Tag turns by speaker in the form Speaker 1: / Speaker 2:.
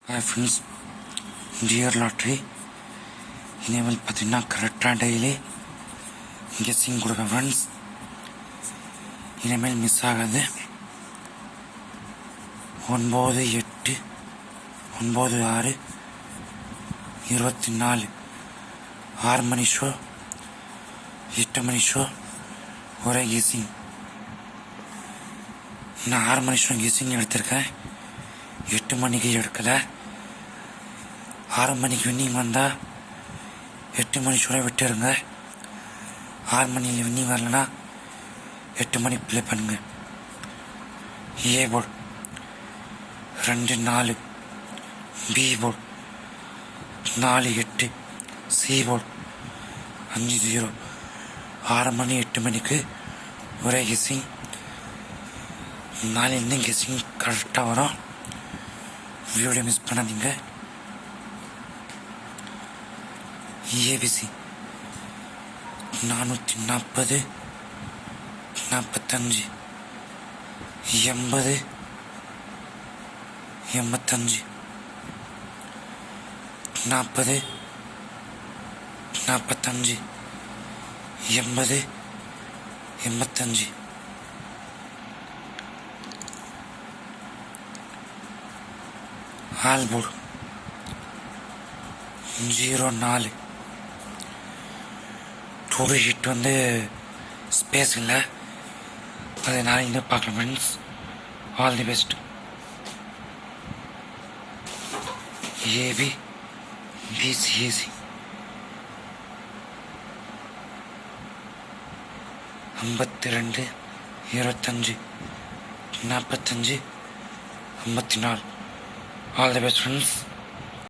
Speaker 1: Hi friends, dear lottery இனிமேல் பார்த்தீங்கன்னா கரெக்டாக டெய்லி கெஸ்ஸிங் கொடுக்க ஃப்ரெண்ட்ஸ். இனிமேல் மிஸ் ஆகாது. 9/8 9/6 24 6 மணி ஷோ, 8 மணி ஷோ ஒரே கெஸ்ஸிங். நான் 6 மணி ஷோ கெஸ்ஸிங் எடுத்திருக்கேன், 8 மணிக்கு எடுக்கலை. 6 மணிக்கு வின்னிங் வந்தால் 8 மணி ஷோவில் விட்டுருங்க. 6 மணியில் வின்னிங் வரலன்னா 8 மணிக்கு ப்ளே பண்ணுங்க. A board 2-4, B board 4-8, C board 5-0. 6 மணி 8 மணிக்கு ஒரே கெஸ்ஸிங். நாளையிலேருந்து கெஸ்ஸிங் கரெக்டாக வரும். வீடியோ மிஸ் பண்ணாதீங்க. ஏபிசி 440, 45, 80, 85, 40, 45, 80, 85. ஆல்போர்டு 04. டூரு ஹிட் ஸ்பேஸ் இல்லை, அதை நாளைக்கு பார்க்கலாம் friends. All the best. AB BCAC 52, 25, 45, 54. All the best friends.